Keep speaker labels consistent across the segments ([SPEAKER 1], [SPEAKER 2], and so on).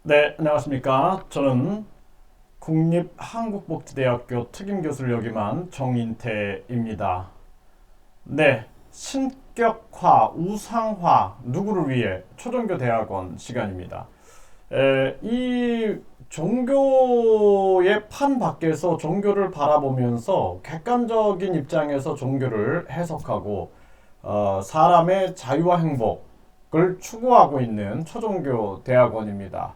[SPEAKER 1] 네, 안녕하십니까. 저는 국립한국복지대학교 특임교수를 역임한 정인태입니다. 네, 신격화, 우상화, 누구를 위해 초종교 대학원 시간입니다. 이 종교의 판 밖에서 종교를 바라보면서 객관적인 입장에서 종교를 해석하고 사람의 자유와 행복을 추구하고 있는 초종교 대학원입니다.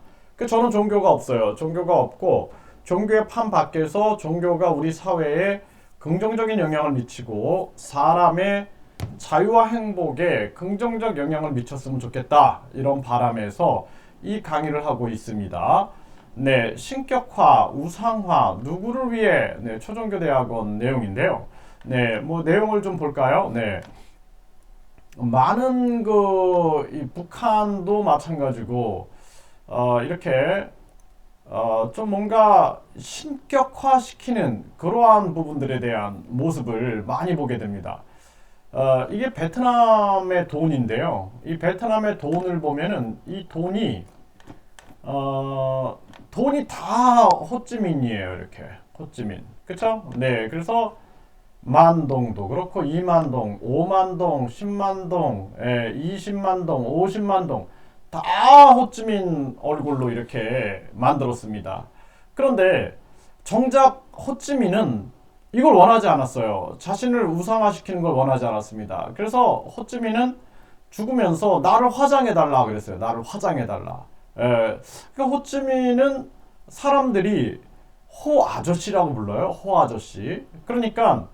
[SPEAKER 1] 저는 종교가 없어요. 종교가 없고 종교의 판 밖에서 종교가 우리 사회에 긍정적인 영향을 미치고 사람의 자유와 행복에 긍정적 영향을 미쳤으면 좋겠다. 이런 바람에서 이 강의를 하고 있습니다. 네, 신격화, 우상화, 누구를 위해 초종교 대학원 내용인데요. 네, 뭐 내용을 좀 볼까요? 네. 많은 이 북한도 마찬가지고 이렇게 좀 뭔가 신격화시키는 그러한 부분들에 대한 모습을 많이 보게 됩니다. 이게 베트남의 돈인데요. 이 베트남의 돈을 보면은 이 돈이 다 호찌민이에요. 이렇게 호찌민. 그쵸? 네. 그래서 만동도 그렇고 2만동, 5만동, 10만동, 20만동, 50만동 다 호찌민 얼굴로 이렇게 만들었습니다. 그런데 정작 호찌민은 이걸 원하지 않았어요. 자신을 우상화시키는 걸 원하지 않았습니다. 그래서 호찌민은 죽으면서 나를 화장해달라 그랬어요. 나를 화장해달라. 그러니까 호찌민은 사람들이 호 아저씨라고 불러요. 호 아저씨. 그러니까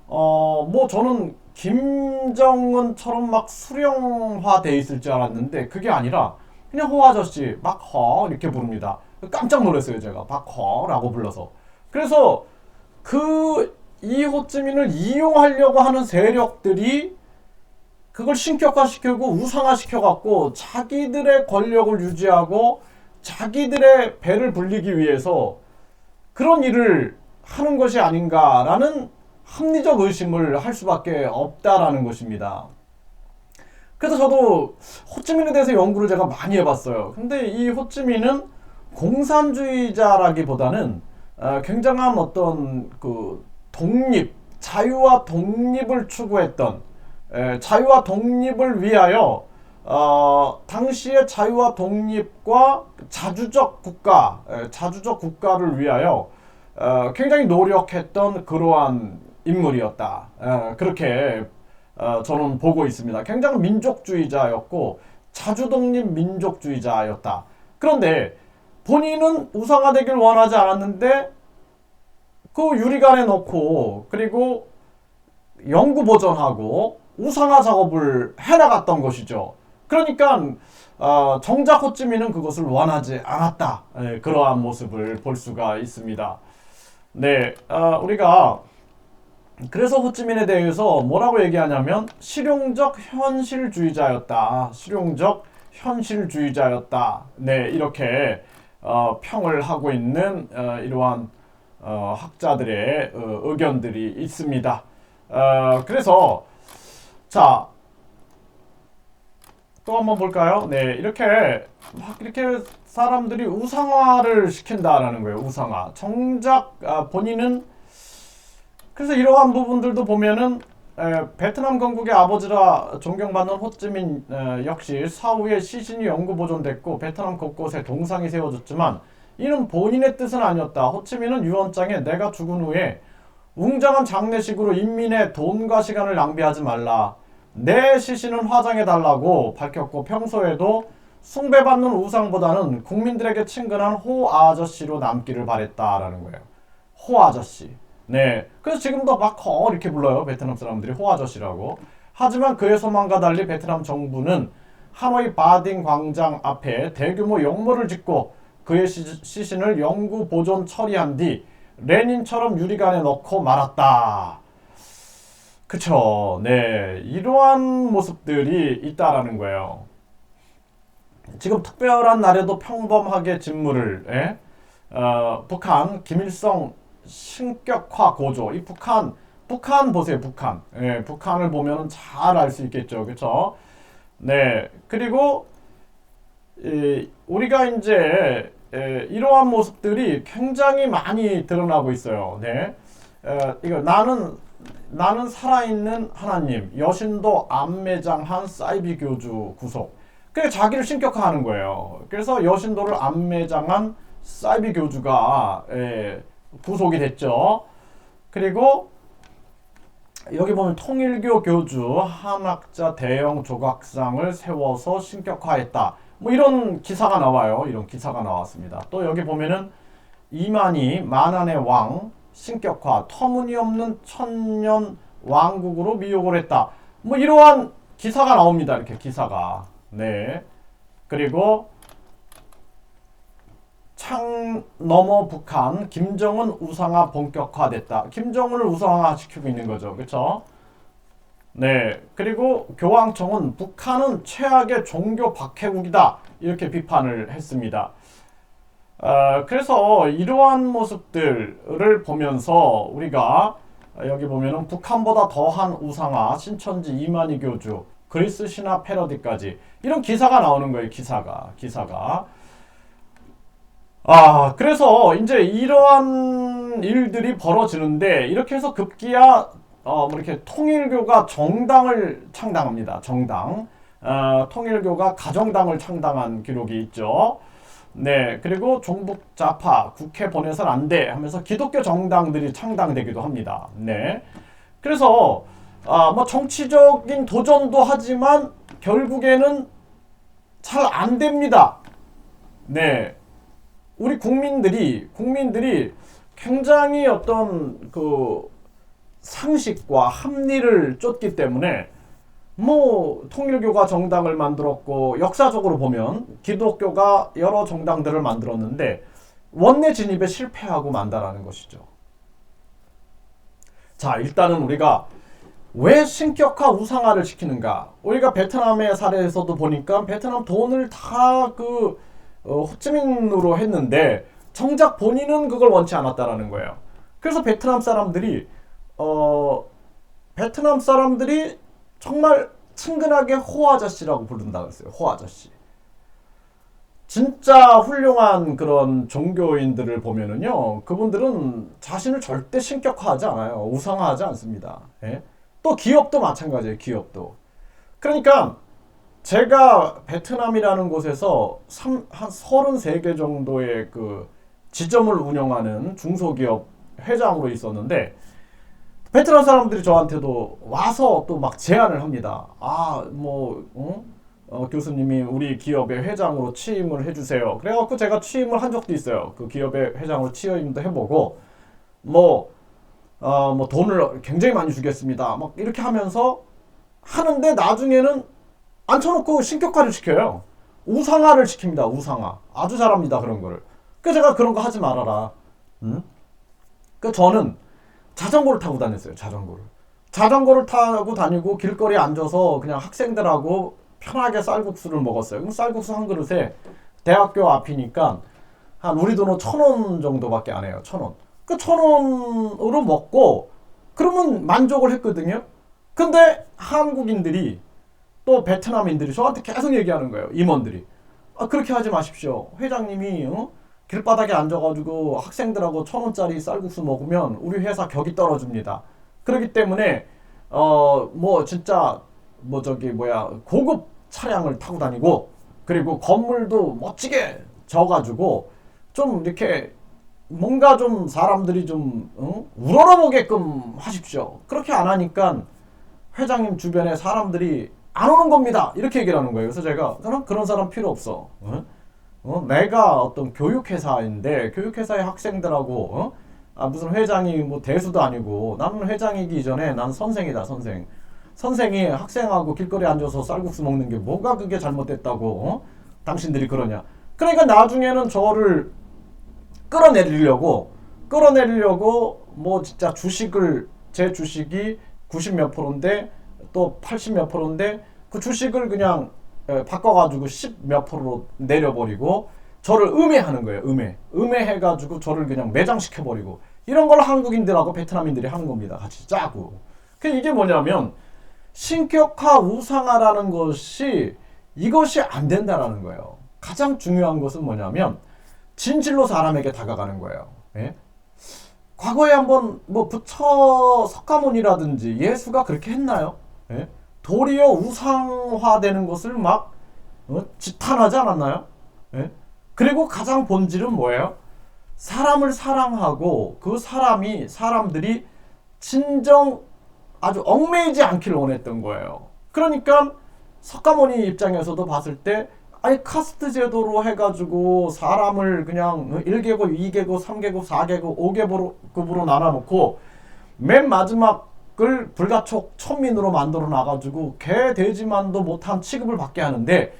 [SPEAKER 1] 뭐 저는 김정은처럼 막 수령화돼 있을 줄 알았는데 그게 아니라 그냥 호 아저씨 막 허 이렇게 부릅니다. 깜짝 놀랐어요 제가 막 허라고 불러서. 그래서 이 호찌민을 이용하려고 하는 세력들이 그걸 신격화시키고 우상화시켜갖고 자기들의 권력을 유지하고 자기들의 배를 불리기 위해서 그런 일을 하는 것이 아닌가라는 합리적 의심을 할 수밖에 없다라는 것입니다. 그래서 저도 호찌민에 대해서 연구를 제가 많이 해봤어요. 근데 이 호찌민은 공산주의자라기보다는 굉장한 어떤 자유와 독립을 추구했던 자유와 독립을 위하여 당시의 자유와 독립과 자주적 국가를 위하여 굉장히 노력했던 그러한 인물이었다. 그렇게 저는 보고 있습니다. 굉장히 민족주의자였고 자주독립 민족주의자였다. 그런데 본인은 우상화되길 원하지 않았는데 그 유리관에 넣고 그리고 영구 보존하고 우상화 작업을 해나갔던 것이죠. 그러니까 정작 호찌민은 그것을 원하지 않았다. 그러한 모습을 볼 수가 있습니다. 네, 우리가 그래서 호찌민에 대해서 뭐라고 얘기하냐면 실용적 현실주의자였다. 실용적 현실주의자였다. 네, 이렇게 평을 하고 있는 이러한 학자들의 의견들이 있습니다. 그래서 자, 또 한번 볼까요? 네, 이렇게 사람들이 우상화를 시킨다라는 거예요. 우상화. 정작 본인은 그래서 이러한 부분들도 보면은 베트남 건국의 아버지라 존경받는 호찌민 역시 사후에 시신이 영구 보존됐고 베트남 곳곳에 동상이 세워졌지만 이는 본인의 뜻은 아니었다. 호찌민은 유언장에 내가 죽은 후에 웅장한 장례식으로 인민의 돈과 시간을 낭비하지 말라. 내 시신은 화장해달라고 밝혔고 평소에도 숭배받는 우상보다는 국민들에게 친근한 호 아저씨로 남기를 바랬다라는 거예요. 호 아저씨. 네. 그래서 지금도 막 이렇게 불러요. 베트남 사람들이 호 아저씨라고. 하지만 그의 소망과 달리 베트남 정부는 하노이 바딩 광장 앞에 대규모 영모를 짓고 그의 시신을 영구 보존 처리한 뒤 레닌처럼 유리관에 넣고 말았다. 그쵸. 네. 이러한 모습들이 있다라는 거예요. 지금 특별한 날에도 평범하게 직무를, 북한, 김일성 신격화 고조. 이 북한 보세요, 북한. 북한을 보면 잘 알 수 있겠죠. 그쵸. 네. 그리고 우리가 이제 이러한 모습들이 굉장히 많이 드러나고 있어요. 네. 이거 나는 살아있는 하나님, 여신도 암매장한 사이비 교주 구속. 그게 자기를 신격화하는 거예요. 그래서 여신도를 암매장한 사이비 교주가 구속이 됐죠. 그리고 여기 보면 통일교 교주 한학자 대형 조각상을 세워서 신격화했다. 뭐 이런 기사가 나와요. 이런 기사가 나왔습니다. 또 여기 보면은 이만희 만안의 왕 신격화 터무니없는 천년 왕국으로 미혹을 했다. 뭐 이러한 기사가 나옵니다. 이렇게 기사가. 네. 그리고 창 너머 북한 김정은 우상화 본격화됐다. 김정은을 우상화 시키고 있는 거죠. 그렇죠? 네. 그리고 교황청은 북한은 최악의 종교 박해국이다. 이렇게 비판을 했습니다. 그래서 이러한 모습들을 보면서 우리가 여기 보면은 북한보다 더한 우상화 신천지 이만희 교주 그리스 신화 패러디까지 이런 기사가 나오는 거예요. 기사가. 그래서 이제 이러한 일들이 벌어지는데 이렇게 해서 급기야 뭐 이렇게 통일교가 정당을 창당합니다. 정당. 통일교가 가정당을 창당한 기록이 있죠. 네. 그리고 종북 좌파 국회 보내선 안 돼 하면서 기독교 정당들이 창당되기도 합니다. 네. 그래서 뭐 정치적인 도전도 하지만 결국에는 잘 안 됩니다. 네. 우리 국민들이 굉장히 어떤 그 상식과 합리를 쫓기 때문에 뭐 통일교가 정당을 만들었고 역사적으로 보면 기독교가 여러 정당들을 만들었는데 원내 진입에 실패하고 만다라는 것이죠. 자, 일단은 우리가 왜 신격화 우상화를 시키는가? 우리가 베트남의 사례에서도 보니까 베트남 돈을 다 호치민으로 했는데 정작 본인은 그걸 원치 않았다라는 거예요. 그래서 베트남 사람들이 정말 친근하게 호 아저씨라고 부른다고 했어요. 호 아저씨. 진짜 훌륭한 그런 종교인들을 보면은요, 그분들은 자신을 절대 신격화하지 않아요. 우상화하지 않습니다. 예? 또 기업도 마찬가지예요. 기업도. 그러니까 제가 베트남이라는 곳에서 한 33개 정도의 그 지점을 운영하는 중소기업 회장으로 있었는데 베트남 사람들이 저한테도 와서 또 막 제안을 합니다. 교수님이 우리 기업의 회장으로 취임을 해주세요. 그래갖고 제가 취임을 한 적도 있어요. 그 기업의 회장으로 취임도 해보고 돈을 굉장히 많이 주겠습니다. 막 이렇게 하면서 하는데 나중에는 앉혀놓고 신격화를 시켜요. 우상화를 시킵니다. 우상화. 아주 잘합니다. 그런 거를. 그래서 제가 그런 거 하지 말아라. 저는 자전거를 타고 다녔어요. 자전거를 타고 다니고 길거리에 앉아서 그냥 학생들하고 편하게 쌀국수를 먹었어요. 그럼 쌀국수 한 그릇에 대학교 앞이니까 한 우리 돈으로 1,000원 정도밖에 안 해요. 1,000원. 그 1,000원으로 먹고 그러면 만족을 했거든요. 근데 한국인들이 또 베트남인들이 저한테 계속 얘기하는 거예요. 임원들이. 그렇게 하지 마십시오. 회장님이 길바닥에 앉아가지고 학생들하고 1,000원짜리 쌀국수 먹으면 우리 회사 격이 떨어집니다. 그렇기 때문에 고급 차량을 타고 다니고 그리고 건물도 멋지게 져가지고 좀 이렇게 뭔가 좀 사람들이 좀 우러러보게끔 하십시오. 그렇게 안 하니까 회장님 주변에 사람들이 안 오는 겁니다. 이렇게 얘기를 하는 거예요. 그래서 제가 그런 사람 필요 없어. 내가 어떤 교육회사인데 교육회사의 학생들하고 무슨 회장이 뭐 대수도 아니고 나는 회장이기 전에 난 선생이다. 선생이 학생하고 길거리에 앉아서 쌀국수 먹는 게 뭐가 그게 잘못됐다고 당신들이 그러냐. 그러니까 나중에는 저를 끌어내리려고 뭐 진짜 제 주식이 90 몇 프로인데 또 80 몇 프로인데 그 주식을 그냥 바꿔가지고 10 몇 프로로 내려버리고 저를 음해하는 거예요. 음해해가지고 저를 그냥 매장시켜버리고 이런 걸 한국인들하고 베트남인들이 하는 겁니다. 같이 짜고. 이게 뭐냐면 신격화 우상화라는 것이 이것이 안 된다라는 거예요. 가장 중요한 것은 뭐냐면 진실로 사람에게 다가가는 거예요. 예? 과거에 한번 뭐 부처 석가모니라든지 예수가 그렇게 했나요? 예? 도리어 우상화되는 것을 막 지탄하지 않았나요? 예? 그리고 가장 본질은 뭐예요? 사람을 사랑하고 그 사람들이 진정 아주 얽매이지 않기를 원했던 거예요. 그러니까 석가모니 입장에서도 봤을 때 아니 카스트 제도로 해가지고 사람을 그냥 1계급, 2계급, 3계급, 4계급, 5계급으로 나눠놓고 맨 마지막을 불가촉 천민으로 만들어 놔가지고 개 돼지만도 못한 취급을 받게 하는데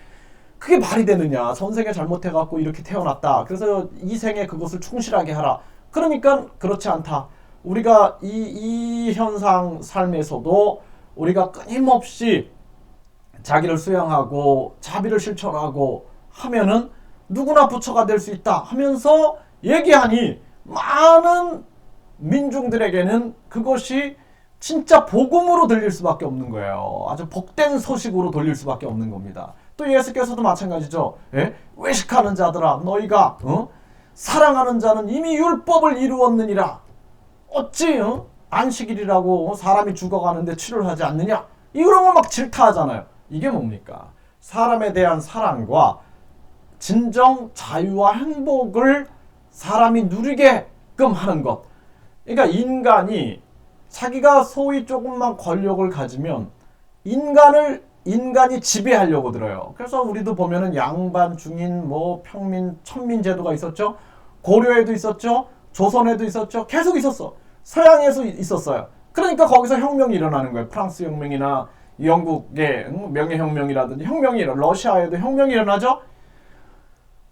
[SPEAKER 1] 그게 말이 되느냐. 선생이 잘못해갖고 이렇게 태어났다. 그래서 이 생에 그것을 충실하게 하라. 그러니까 그렇지 않다. 우리가 이 현상 삶에서도 우리가 끊임없이 자기를 수양하고 자비를 실천하고 하면은 누구나 부처가 될 수 있다 하면서 얘기하니 많은 민중들에게는 그것이 진짜 복음으로 들릴 수밖에 없는 거예요. 아주 복된 소식으로 들릴 수밖에 없는 겁니다. 또 예수께서도 마찬가지죠. 예? 외식하는 자들아 너희가 사랑하는 자는 이미 율법을 이루었느니라. 어찌 안식일이라고 사람이 죽어가는데 치료를 하지 않느냐. 이런 거 막 질타하잖아요. 이게 뭡니까? 사람에 대한 사랑과 진정 자유와 행복을 사람이 누리게끔 하는 것. 그러니까 인간이 자기가 소위 조금만 권력을 가지면 인간이 지배하려고 들어요. 그래서 우리도 보면은 양반, 중인, 뭐 평민, 천민 제도가 있었죠. 고려에도 있었죠. 조선에도 있었죠. 계속 있었어. 서양에서 있었어요. 그러니까 거기서 혁명이 일어나는 거예요. 프랑스 혁명이나 영국의 명예혁명이라든지 혁명이 러시아에도 혁명이 일어나죠.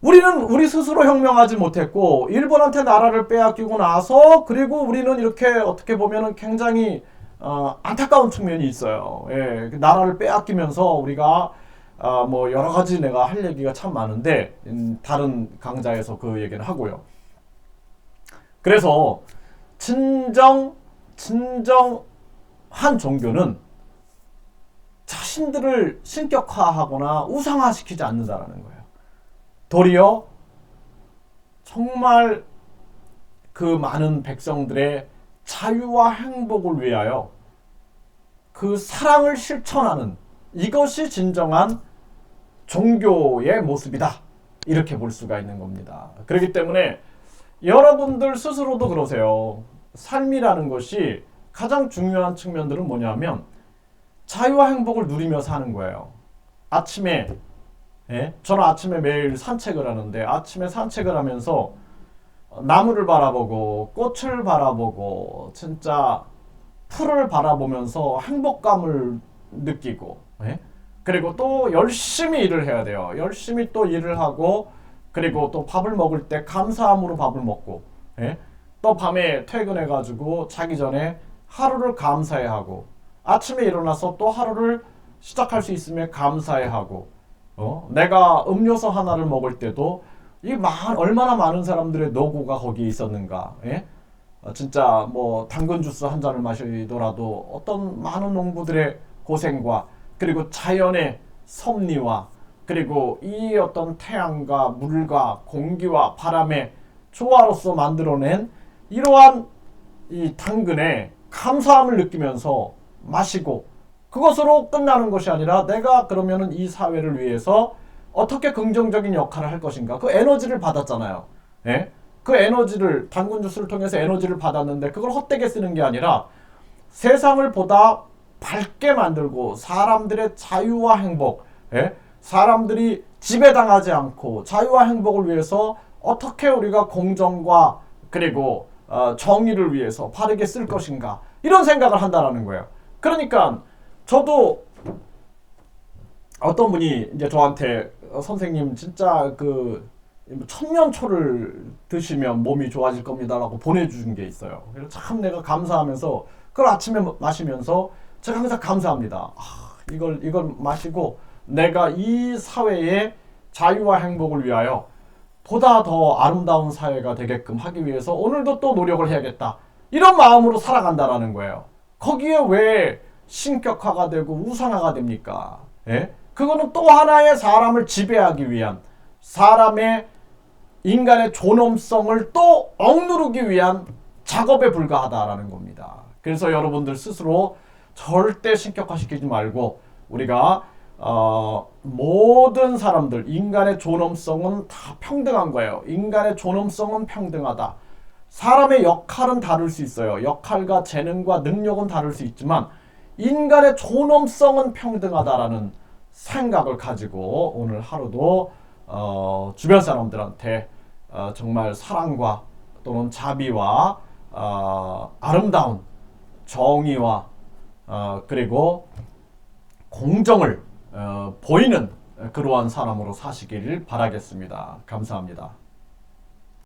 [SPEAKER 1] 우리 스스로 혁명하지 못했고 일본한테 나라를 빼앗기고 나서 그리고 우리는 이렇게 어떻게 보면은 굉장히 안타까운 측면이 있어요. 예, 나라를 빼앗기면서 우리가 뭐 여러 가지 내가 할 얘기가 참 많은데 다른 강좌에서 그 얘기는 하고요. 그래서 진정한 종교는 자신들을 신격화하거나 우상화시키지 않는다라는 거예요. 도리어 정말 그 많은 백성들의 자유와 행복을 위하여 그 사랑을 실천하는 이것이 진정한 종교의 모습이다. 이렇게 볼 수가 있는 겁니다. 그렇기 때문에 여러분들 스스로도 그러세요. 삶이라는 것이 가장 중요한 측면들은 뭐냐면 자유와 행복을 누리며 사는 거예요. 아침에 저는 아침에 매일 산책을 하는데 아침에 산책을 하면서 나무를 바라보고 꽃을 바라보고 진짜 풀을 바라보면서 행복감을 느끼고 그리고 또 열심히 일을 해야 돼요. 열심히 또 일을 하고 그리고 또 밥을 먹을 때 감사함으로 밥을 먹고 또 밤에 퇴근해가지고 자기 전에 하루를 감사해 하고 아침에 일어나서 또 하루를 시작할 수 있으면 감사해 하고 내가 음료수 하나를 먹을 때도 얼마나 많은 사람들의 노고가 거기에 있었는가. 진짜 뭐 당근 주스 한 잔을 마시더라도 어떤 많은 농부들의 고생과 그리고 자연의 섭리와 그리고 이 어떤 태양과 물과 공기와 바람의 조화로서 만들어낸 이러한 이 당근에 감사함을 느끼면서 마시고 그것으로 끝나는 것이 아니라 내가 그러면은 이 사회를 위해서 어떻게 긍정적인 역할을 할 것인가. 그 에너지를 받았잖아요. 그 에너지를 당근 주스를 통해서 에너지를 받았는데 그걸 헛되게 쓰는 게 아니라 세상을 보다 밝게 만들고 사람들의 자유와 행복, 사람들이 지배당하지 않고 자유와 행복을 위해서 어떻게 우리가 공정과 그리고 정의를 위해서 바르게 쓸 것인가 이런 생각을 한다라는 거예요. 그러니까 저도 어떤 분이 이제 저한테 선생님 진짜 그 천년초를 드시면 몸이 좋아질 겁니다라고 보내준 게 있어요. 그래서 참 내가 감사하면서 그걸 아침에 마시면서 제가 항상 감사합니다. 이걸 마시고 내가 이 사회의 자유와 행복을 위하여 보다 더 아름다운 사회가 되게끔 하기 위해서 오늘도 또 노력을 해야겠다. 이런 마음으로 살아간다라는 거예요. 거기에 왜 신격화가 되고 우상화가 됩니까? 그거는 또 하나의 사람을 지배하기 위한 사람의 인간의 존엄성을 또 억누르기 위한 작업에 불과하다라는 겁니다. 그래서 여러분들 스스로 절대 신격화시키지 말고 우리가 모든 사람들 인간의 존엄성은 다 평등한 거예요. 인간의 존엄성은 평등하다. 사람의 역할은 다를 수 있어요. 역할과 재능과 능력은 다를 수 있지만 인간의 존엄성은 평등하다라는 생각을 가지고 오늘 하루도 주변 사람들한테 정말 사랑과 또는 자비와 아름다운 정의와 그리고 공정을 보이는 그러한 사람으로 사시길 바라겠습니다. 감사합니다.